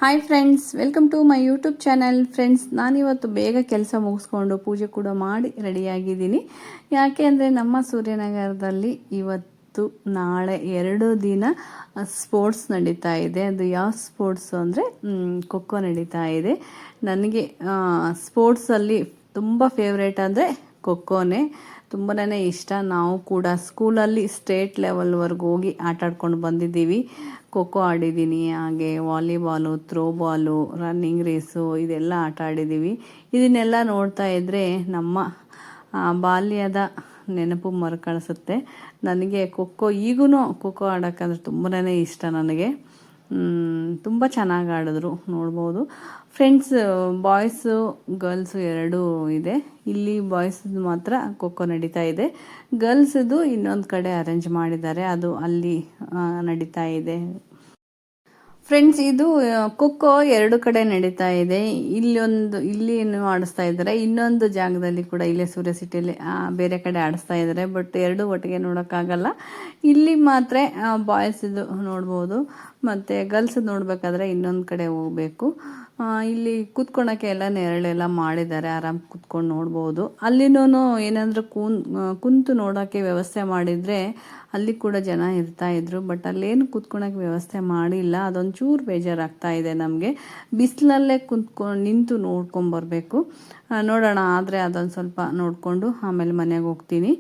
Hi friends, welcome to my YouTube channel. Friends, ನಾನಿವತ್ತು ಬೇಗ ಕೆಲಸ ಮುಗಿಸ್ಕೊಂಡು ಪೂಜೆ ಕೂಡ ಮಾಡಿ ರೆಡಿಯಾಗಿದ್ದೀನಿ. ಯಾಕೆ ಅಂದರೆ ನಮ್ಮ ಸೂರ್ಯನಗರದಲ್ಲಿ ಇವತ್ತು ನಾಳೆ 2 ದಿನ ಸ್ಪೋರ್ಟ್ಸ್ ನಡೀತಾ ಇದೆ. ಅದು ಯಾವ ಸ್ಪೋರ್ಟ್ಸು ಅಂದರೆ ಖೋಖೋ ನಡೀತಾ ಇದೆ. ನನಗೆ ಸ್ಪೋರ್ಟ್ಸಲ್ಲಿ ತುಂಬ ಫೇವ್ರೇಟ್ ಅಂದರೆ ಖೋಖೋನೇ. ತುಂಬನೇ ಇಷ್ಟ. ನಾವು ಕೂಡ ಸ್ಕೂಲಲ್ಲಿ ಸ್ಟೇಟ್ ಲೆವೆಲ್ವರೆಗೂ ಹೋಗಿ ಆಟಾಡ್ಕೊಂಡು ಬಂದಿದ್ದೀವಿ. ಖೋಖೋ ಆಡಿದ್ದೀನಿ, ಹಾಗೆ ವಾಲಿಬಾಲು, ಥ್ರೋಬಾಲು, ರನ್ನಿಂಗ್ ರೇಸು ಇದೆಲ್ಲ ಆಟ ಆಡಿದ್ದೀವಿ. ಇದನ್ನೆಲ್ಲ ನೋಡ್ತಾ ಇದ್ದರೆ ನಮ್ಮ ಬಾಲ್ಯದ ನೆನಪು ಮರುಕಳಿಸುತ್ತೆ. ನನಗೆ ಈಗೂ ಖೋಖೋ ಆಡೋಕ್ಕಂದ್ರೆ ತುಂಬನೇ ಇಷ್ಟ. ನನಗೆ ತುಂಬ ಚೆನ್ನಾಗಿ ಆಡಿದ್ರು, ನೋಡ್ಬೋದು. ಫ್ರೆಂಡ್ಸ್, ಬಾಯ್ಸು ಗರ್ಲ್ಸು ಎರಡೂ ಇದೆ. ಇಲ್ಲಿ ಬಾಯ್ಸ್ದು ಮಾತ್ರ ಖೋಖೋ ನಡೀತಾ ಇದೆ. ಗರ್ಲ್ಸ್ದು ಇನ್ನೊಂದು ಕಡೆ ಅರೇಂಜ್ ಮಾಡಿದ್ದಾರೆ, ಅದು ಅಲ್ಲಿ ನಡೀತಾ ಇದೆ. ಫ್ರೆಂಡ್ಸ್, ಇದು ಖೋಖೋ 2 ಕಡೆ ನಡೀತಾ ಇದೆ. ಇಲ್ಲಿ ಆಡಿಸ್ತಾ ಇದ್ದಾರೆ, ಇನ್ನೊಂದು ಜಾಗದಲ್ಲಿ ಕೂಡ ಇಲ್ಲೇ ಸೂರ್ಯ ಸಿಟಿಯಲ್ಲಿ ಬೇರೆ ಕಡೆ ಆಡಿಸ್ತಾ ಇದ್ದಾರೆ. ಬಟ್ 2 ಒಟ್ಟಿಗೆ ನೋಡೋಕ್ಕಾಗಲ್ಲ. ಇಲ್ಲಿ ಮಾತ್ರ ಬಾಯ್ಸ್ದು ನೋಡ್ಬೋದು, ಮತ್ತು ಗರ್ಲ್ಸ್ ನೋಡಬೇಕಾದ್ರೆ ಇನ್ನೊಂದು ಕಡೆ ಹೋಗಬೇಕು. ಇಲ್ಲಿ ಕೂತ್ಕೊಳಕ್ಕೆ ಎಲ್ಲ ನೆರಳೆಲ್ಲ ಮಾಡಿದ್ದಾರೆ, ಆರಾಮ್ ಕೂತ್ಕೊಂಡು ನೋಡ್ಬೋದು. ಅಲ್ಲಿನೂ ಏನಾದರೂ ಕುಂತು ನೋಡೋಕ್ಕೆ ವ್ಯವಸ್ಥೆ ಮಾಡಿದರೆ ಅಲ್ಲಿ ಕೂಡ ಜನ ಇರ್ತಾಯಿದ್ರು. ಬಟ್ ಅಲ್ಲೇನು ಕೂತ್ಕೊಳಕ್ಕೆ ವ್ಯವಸ್ಥೆ ಮಾಡಿಲ್ಲ. ಅದೊಂಚೂರು ಬೇಜಾರಾಗ್ತಾ ಇದೆ ನಮಗೆ. ಬಿಸಿಲಲ್ಲೇ ನಿಂತು ನೋಡ್ಕೊಂಬರ್ಬೇಕು. ನೋಡೋಣ, ಆದರೆ ಅದೊಂದು ಸ್ವಲ್ಪ ನೋಡಿಕೊಂಡು ಆಮೇಲೆ ಮನೆಗೆ ಹೋಗ್ತೀನಿ.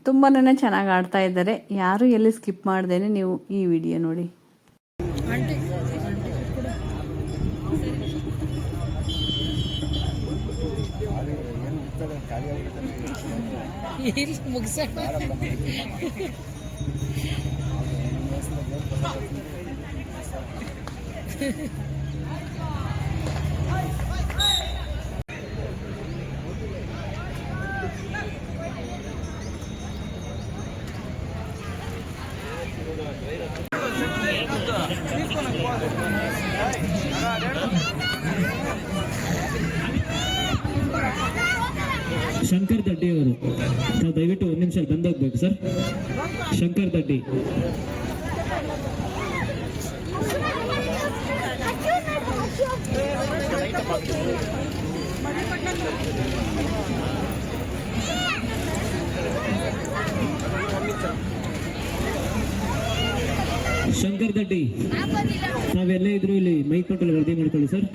ತುಂಬನೇ ಚೆನ್ನಾಗಿ ಆಡ್ತಾ ಇದ್ದಾರೆ. ಯಾರು ಎಲ್ಲಿ ಸ್ಕಿಪ್ ಮಾಡ್ದೇನೆ ನೀವು ಈ ವಿಡಿಯೋ ನೋಡಿ. ಶಂಕರ್ ದಡ್ಡಿ ಅವರು ದಯವಿಟ್ಟು 1 ನಿಮಿಷ ಬಂದೋಗ್ಬೇಕು ಸರ್. ಶಂಕರ್ ದಡ್ಡಿ. ಶಂಕರ್ ದಡ್ಡಿ, ತಾವೆಲ್ಲ ಇದ್ರು ಇಲ್ಲಿ ಮೈಕ್ ಕೊಟ್ಟಲ್ಲಿ ವರದಿ ಮಾಡ್ಕೊಳ್ಳಿ ಸರ್.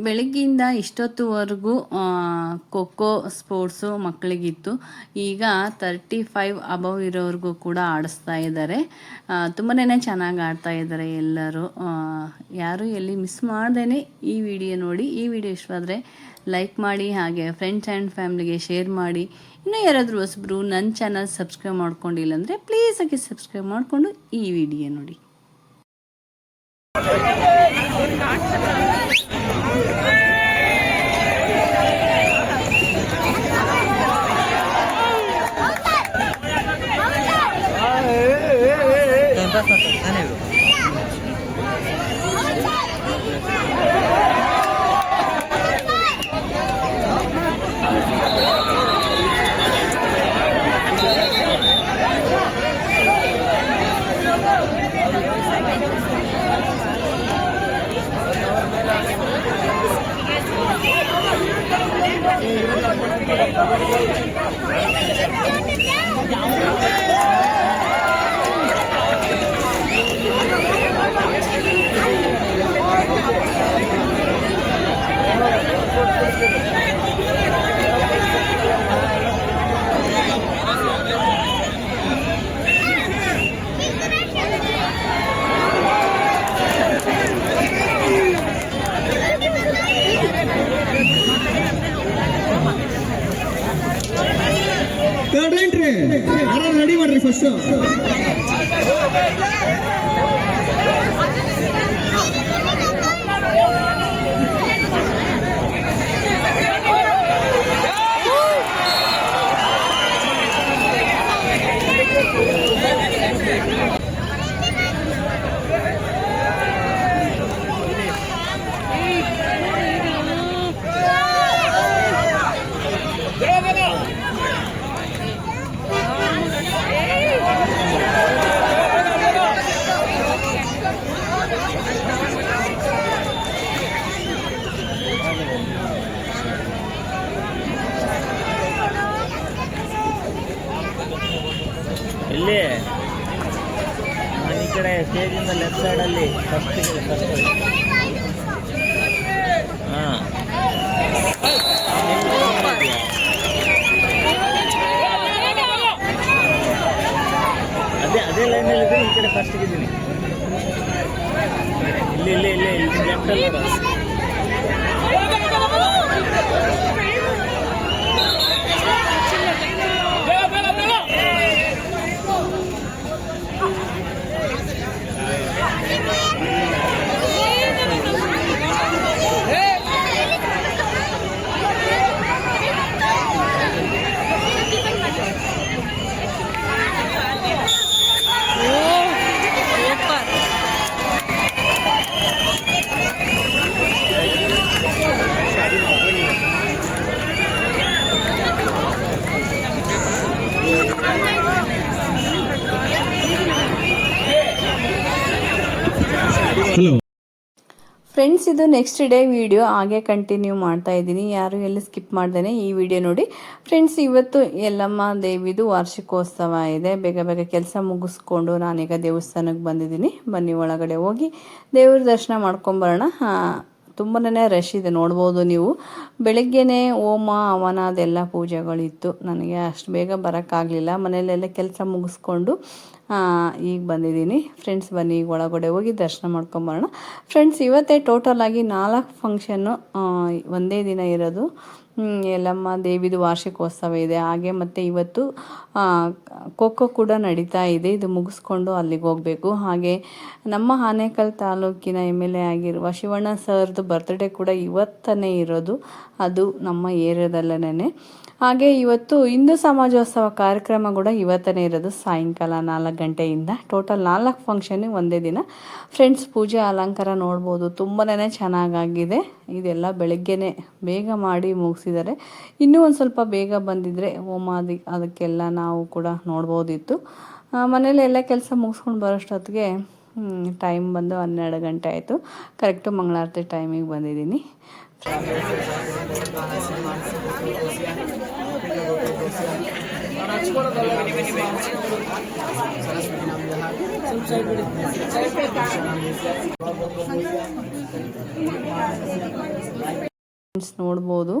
ಬೆಳಗ್ಗೆಯಿಂದ ಇಷ್ಟೊತ್ತುವರೆಗೂ ಖೋಖೋ ಸ್ಪೋರ್ಟ್ಸು ಮಕ್ಕಳಿಗಿತ್ತು. ಈಗ 35 ಅಬವ್ ಇರೋವ್ರಿಗೂ ಕೂಡ ಆಡಿಸ್ತಾ ಇದ್ದಾರೆ. ತುಂಬಾ ಚೆನ್ನಾಗಿ ಆಡ್ತಾ ಇದ್ದಾರೆ ಎಲ್ಲರೂ. ಯಾರು ಎಲ್ಲಿ ಮಿಸ್ ಮಾಡ್ದೇ ಈ ವಿಡಿಯೋ ನೋಡಿ. ಈ ವಿಡಿಯೋ ಇಷ್ಟವಾದರೆ ಲೈಕ್ ಮಾಡಿ, ಹಾಗೆ ಫ್ರೆಂಡ್ಸ್ ಆ್ಯಂಡ್ ಫ್ಯಾಮ್ಲಿಗೆ ಶೇರ್ ಮಾಡಿ. ಇನ್ನೂ ಯಾರಾದರೂ ಹೊಸಬ್ರು ನನ್ನ ಚಾನಲ್ ಸಬ್ಸ್ಕ್ರೈಬ್ ಮಾಡ್ಕೊಂಡಿಲ್ಲ ಅಂದರೆ ಪ್ಲೀಸ್ ಆಗಿ ಸಬ್ಸ್ಕ್ರೈಬ್ ಮಾಡಿಕೊಂಡು ಈ ವಿಡಿಯೋ ನೋಡಿ. ರೆಡಿ ಮಾಡ್ರಿ ಫಸ್ಟ್. ಇಲ್ಲಿ ನಾನು ಈ ಕಡೆ ಸ್ಟೇಜಿಂದ ಲೆಫ್ಟ್ ಸೈಡಲ್ಲಿ ಫಸ್ಟ್ ಹಾಂ ಅದೇ ಲೈನಲ್ಲಿ ಇದ್ದೀನಿ. ಈ ಕಡೆ ಫಸ್ಟಿಗೆ ಇದ್ದೀನಿ. ಇಲ್ಲಿ ಲೆಫ್ಟಲ್ಲಿ ನೋಡು. ಹಲೋ ಫ್ರೆಂಡ್ಸ್, ಇದು ನೆಕ್ಸ್ಟ್ ಡೇ ವಿಡಿಯೋ ಹಾಗೆ ಕಂಟಿನ್ಯೂ ಮಾಡ್ತಾ ಇದ್ದೀನಿ. ಯಾರು ಎಲ್ಲಿ ಸ್ಕಿಪ್ ಮಾಡ್ದೇನೆ ಈ ವಿಡಿಯೋ ನೋಡಿ. ಫ್ರೆಂಡ್ಸ್, ಇವತ್ತು ಯಲ್ಲಮ್ಮ ದೇವಿದು ವಾರ್ಷಿಕೋತ್ಸವ ಇದೆ. ಬೇಗ ಬೇಗ ಕೆಲಸ ಮುಗಿಸ್ಕೊಂಡು ನಾನೀಗ ದೇವಸ್ಥಾನಕ್ಕೆ ಬಂದಿದ್ದೀನಿ. ಬನ್ನಿ ಒಳಗಡೆ ಹೋಗಿ ದೇವ್ರ ದರ್ಶನ ಮಾಡ್ಕೊಂಬರೋಣ. ತುಂಬನೇ ರಶ್ ಇದೆ, ನೋಡ್ಬೋದು ನೀವು. ಬೆಳಗ್ಗೆನೇ ಹೋಮ ಹವನ ಅದೆಲ್ಲ ಪೂಜೆಗಳಿತ್ತು. ನನಗೆ ಅಷ್ಟು ಬೇಗ ಬರೋಕ್ಕಾಗಲಿಲ್ಲ. ಮನೆಯಲ್ಲೆಲ್ಲ ಕೆಲಸ ಮುಗಿಸ್ಕೊಂಡು ಈಗ ಬಂದಿದ್ದೀನಿ. ಫ್ರೆಂಡ್ಸ್, ಬನ್ನಿ ಈಗ ಒಳಗಡೆ ಹೋಗಿ ದರ್ಶನ ಮಾಡ್ಕೊಂಬರೋಣ. ಫ್ರೆಂಡ್ಸ್, ಇವತ್ತೇ ಟೋಟಲ್ ಆಗಿ 4 ಫಂಕ್ಷನ್ನು ಒಂದೇ ದಿನ ಇರೋದು. ಯಲ್ಲಮ್ಮ ದೇವಿದು ವಾರ್ಷಿಕೋತ್ಸವ ಇದೆ. ಹಾಗೆ ಮತ್ತು ಇವತ್ತು ಖೋಖೋ ಕೂಡ ನಡೀತಾ ಇದೆ. ಇದು ಮುಗಿಸ್ಕೊಂಡು ಅಲ್ಲಿಗೆ ಹೋಗಬೇಕು. ಹಾಗೆ ನಮ್ಮ ಆನೇಕಲ್ ತಾಲೂಕಿನ MLA ಆಗಿರುವ ಶಿವಣ್ಣ ಸರ್ದು ಬರ್ತ್ಡೇ ಕೂಡ ಇವತ್ತನೇ ಇರೋದು. ಅದು ನಮ್ಮ ಏರಿಯಾದಲ್ಲೇ. ಹಾಗೆ ಇವತ್ತು ಹಿಂದೂ ಸಮಾಜೋತ್ಸವ ಕಾರ್ಯಕ್ರಮ ಕೂಡ ಇವತ್ತನೇ ಇರೋದು, ಸಾಯಂಕಾಲ 4 ಗಂಟೆಯಿಂದ. ಟೋಟಲ್ 4 ಫಂಕ್ಷನ್ ಒಂದೇ ದಿನ. ಫ್ರೆಂಡ್ಸ್, ಪೂಜೆ ಅಲಂಕಾರ ನೋಡ್ಬೋದು, ತುಂಬನೇ ಚೆನ್ನಾಗಾಗಿದೆ. ಇದೆಲ್ಲ ಬೆಳಗ್ಗೆನೇ ಬೇಗ ಮಾಡಿ ಮುಗಿಸಿದ್ದಾರೆ. ಇನ್ನೂ ಒಂದು ಸ್ವಲ್ಪ ಬೇಗ ಬಂದಿದ್ದರೆ ಹೋಮ ಅದಕ್ಕೆಲ್ಲ ನಾವು ಕೂಡ ನೋಡ್ಬೋದಿತ್ತು. ಮನೇಲಿ ಎಲ್ಲ ಕೆಲಸ ಮುಗಿಸ್ಕೊಂಡು ಬರೋಷ್ಟೊತ್ತಿಗೆ ಟೈಮ್ ಬಂದು 12 ಗಂಟೆ ಆಯಿತು. ಕರೆಕ್ಟು ಮಂಗಳಾರತಿ ಟೈಮಿಗೆ ಬಂದಿದ್ದೀನಿ. ನೋಡ್ಬೋದು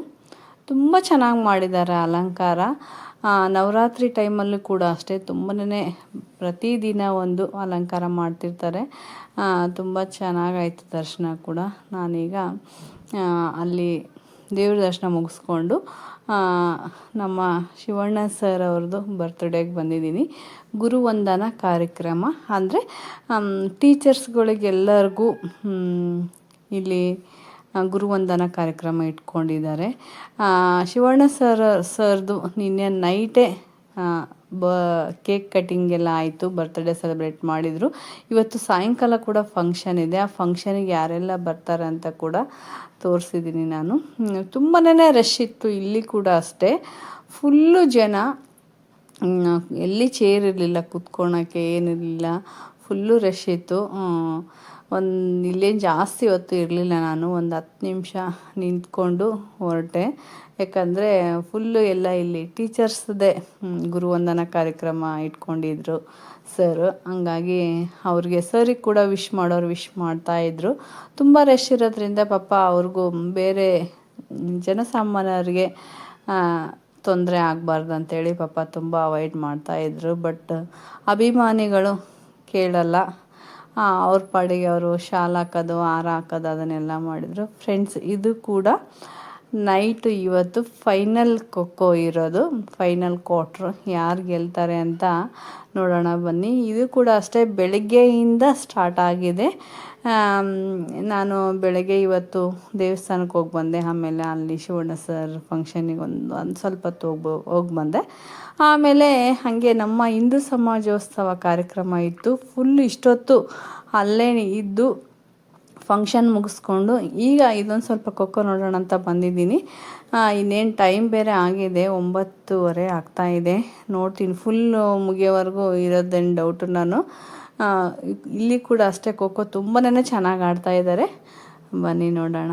ತುಂಬ ಚೆನ್ನಾಗಿ ಮಾಡಿದ್ದಾರೆ ಅಲಂಕಾರ. ನವರಾತ್ರಿ ಟೈಮಲ್ಲೂ ಕೂಡ ಅಷ್ಟೇ ತುಂಬನೇ ಪ್ರತಿದಿನ ಒಂದು ಅಲಂಕಾರ ಮಾಡ್ತಿರ್ತಾರೆ. ತುಂಬ ಚೆನ್ನಾಗಾಯಿತು ದರ್ಶನ ಕೂಡ. ನಾನೀಗ ಅಲ್ಲಿ ದೇವ್ರ ದರ್ಶನ ಮುಗಿಸ್ಕೊಂಡು ನಮ್ಮ ಶಿವಣ್ಣ ಸರ್ ಅವ್ರದ್ದು ಬರ್ತ್ಡೇಗೆ ಬಂದಿದ್ದೀನಿ. ಗುರುವಂದನಾ ಕಾರ್ಯಕ್ರಮ ಅಂದರೆ ಟೀಚರ್ಸ್ಗಳಿಗೆಲ್ಲರಿಗೂ ಇಲ್ಲಿ ಗುರುವಂದನಾ ಕಾರ್ಯಕ್ರಮ ಇಟ್ಕೊಂಡಿದ್ದಾರೆ. ಶಿವಣ್ಣ ಸರ್ದು ನಿನ್ನೆ ನೈಟೇ ಕೇಕ್ ಕಟ್ಟಿಂಗ್ ಎಲ್ಲ ಆಯಿತು, ಬರ್ತ್ಡೇ ಸೆಲೆಬ್ರೇಟ್ ಮಾಡಿದರು. ಇವತ್ತು ಸಾಯಂಕಾಲ ಕೂಡ ಫಂಕ್ಷನ್ ಇದೆ. ಆ ಫಂಕ್ಷನಿಗೆ ಯಾರೆಲ್ಲ ಬರ್ತಾರೆ ಅಂತ ಕೂಡ ತೋರಿಸಿದ್ದೀನಿ ನಾನು. ತುಂಬಾ ರಶ್ ಇತ್ತು. ಇಲ್ಲಿ ಕೂಡ ಅಷ್ಟೇ ಫುಲ್ಲು ಜನ, ಎಲ್ಲಿ ಚೇರ್ ಇರಲಿಲ್ಲ, ಕೂತ್ಕೊಳಕ್ಕೆ ಏನಿರಲಿಲ್ಲ, ಫುಲ್ಲು ರಶ್ ಇತ್ತು. ಇಲ್ಲೇನು ಜಾಸ್ತಿ ಹೊತ್ತು ಇರಲಿಲ್ಲ. ನಾನು ಒಂದು 10 ನಿಮಿಷ ನಿಂತ್ಕೊಂಡು ಹೊರಟೆ. ಯಾಕಂದರೆ ಫುಲ್ಲು ಎಲ್ಲ ಇಲ್ಲಿ ಟೀಚರ್ಸ್ದೇ ಗುರುವಂದನಾ ಕಾರ್ಯಕ್ರಮ ಇಟ್ಕೊಂಡಿದ್ರು ಸರ್. ಹಂಗಾಗಿ ಅವ್ರಿಗೆ ಸರಿಗೆ ಕೂಡ ವಿಶ್ ಮಾಡ್ತಾಯಿದ್ರು. ತುಂಬ ರಶ್ ಇರೋದ್ರಿಂದ ಪಾಪ ಅವ್ರಿಗೂ ಬೇರೆ ಜನಸಾಮಾನ್ಯರಿಗೆ ತೊಂದರೆ ಆಗಬಾರ್ದು ಅಂತೇಳಿ ಪಾಪ ತುಂಬ ಅವಾಯ್ಡ್ ಮಾಡ್ತಾಯಿದ್ರು. ಬಟ್ ಅಭಿಮಾನಿಗಳು ಕೇಳಲ್ಲ. ಅವ್ರ ಪಾಡಿಗೆ ಅವರು ಶಾಲ್ ಹಾಕೋದು, ಹಾರ ಹಾಕೋದು ಅದನ್ನೆಲ್ಲ ಮಾಡಿದರು. ಫ್ರೆಂಡ್ಸ್, ಇದು ಕೂಡ ನೈಟು ಇವತ್ತು ಫೈನಲ್ ಖೋಖೋ ಇರೋದು, ಫೈನಲ್ ಕ್ವಾರ್ಟ್ರು. ಯಾರು ಗೆಲ್ತಾರೆ ಅಂತ ನೋಡೋಣ ಬನ್ನಿ. ಇದು ಕೂಡ ಅಷ್ಟೇ ಬೆಳಗ್ಗೆಯಿಂದ ಸ್ಟಾರ್ಟ್ ಆಗಿದೆ. ನಾನು ಬೆಳಗ್ಗೆ ಇವತ್ತು ದೇವಸ್ಥಾನಕ್ಕೆ ಹೋಗಿ ಬಂದೆ. ಆಮೇಲೆ ಅಲ್ಲಿ ಶಿವಣ್ಣ ಸರ್ ಫಂಕ್ಷನಿಗೆ ಒಂದು ಸ್ವಲ್ಪ ಹೊತ್ತು ಹೋಗಿ ಬಂದೆ. ಆಮೇಲೆ ಹಾಗೆ ನಮ್ಮ ಹಿಂದೂ ಸಮಾಜೋತ್ಸವ ಕಾರ್ಯಕ್ರಮ ಇತ್ತು. ಫುಲ್ ಇಷ್ಟೊತ್ತು ಅಲ್ಲೇ ಇದ್ದು ಫಂಕ್ಷನ್ ಮುಗಿಸ್ಕೊಂಡು ಈಗ ಇದೊಂದು ಸ್ವಲ್ಪ ಖೋಖೋ ನೋಡೋಣ ಅಂತ ಬಂದಿದ್ದೀನಿ. ಇನ್ನೇನು ಟೈಮ್ ಬೇರೆ ಆಗಿದೆ, 9:30 ಆಗ್ತಾಯಿದೆ. ನೋಡ್ತೀನಿ ಫುಲ್ಲು ಮುಗಿಯೋವರೆಗೂ ಇರೋದೇನು ಡೌಟು ನಾನು. ಇಲ್ಲಿ ಕೂಡ ಅಷ್ಟೇ ಖೋಖೋ ತುಂಬಾ ಚೆನ್ನಾಗಿ ಆಡ್ತಾಯಿದ್ದಾರೆ. ಬನ್ನಿ ನೋಡೋಣ.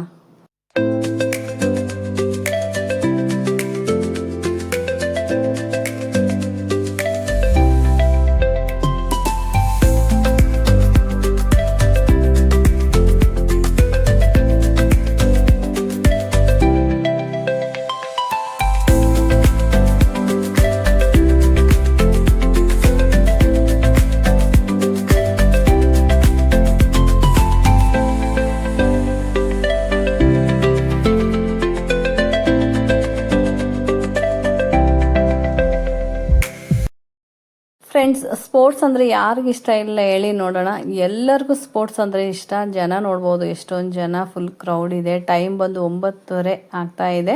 ಫ್ರೆಂಡ್ಸ್, ಸ್ಪೋರ್ಟ್ಸ್ ಅಂದರೆ ಯಾರಿಗೂ ಇಷ್ಟ ಇಲ್ಲ ಹೇಳಿ ನೋಡೋಣ. ಎಲ್ಲರಿಗೂ ಸ್ಪೋರ್ಟ್ಸ್ ಅಂದರೆ ಇಷ್ಟ. ಜನ ನೋಡ್ಬೋದು, ಎಷ್ಟೊಂದು ಜನ, ಫುಲ್ ಕ್ರೌಡ್ ಇದೆ. ಟೈಮ್ ಬಂದು 9:30 ಆಗ್ತಾಯಿದೆ.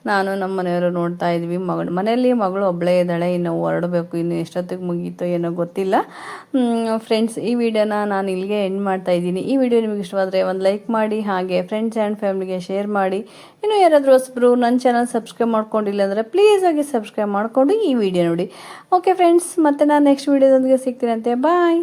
ನಾನು ನಮ್ಮ ಮನೆಯವರು ನೋಡ್ತಾ ಇದ್ವಿ. ಮನೆಯಲ್ಲಿ ಮಗಳು ಒಬ್ಬಳೇ ಇದ್ದಾಳೆ, ಇನ್ನು ಹೊರಡಬೇಕು. ಇನ್ನು ಎಷ್ಟೊತ್ತಿಗೆ ಮುಗೀತೋ ಏನೋ ಗೊತ್ತಿಲ್ಲ. ಫ್ರೆಂಡ್ಸ್, ಈ ವಿಡಿಯೋನ ನಾನು ಇಲ್ಲಿಗೆ ಎಂಡ್ ಮಾಡ್ತಾ ಇದ್ದೀನಿ. ಈ ವಿಡಿಯೋ ನಿಮಗೆ ಇಷ್ಟವಾದರೆ ಒಂದು ಲೈಕ್ ಮಾಡಿ, ಹಾಗೆ ಫ್ರೆಂಡ್ಸ್ ಆ್ಯಂಡ್ ಫ್ಯಾಮಿಲಿಗೆ ಶೇರ್ ಮಾಡಿ. ಇನ್ನು ಯಾರಾದರೂ ಹೊಸಬ್ರು ನನ್ನ ಚಾನಲ್ ಸಬ್ಸ್ಕ್ರೈಬ್ ಮಾಡ್ಕೊಂಡಿಲ್ಲ ಅಂದರೆ ಪ್ಲೀಸ್ ಆಗಿ ಸಬ್ಸ್ಕ್ರೈಬ್ ಮಾಡಿಕೊಂಡು ಈ ವಿಡಿಯೋ ನೋಡಿ. ಓಕೆ ಫ್ರೆಂಡ್ಸ್, ಮತ್ತೆ ನಾನು ನೆಕ್ಸ್ಟ್ ವಿಡಿಯೋದೊಂದಿಗೆ ಸಿಗ್ತೀನಂತೆ. ಬಾಯ್.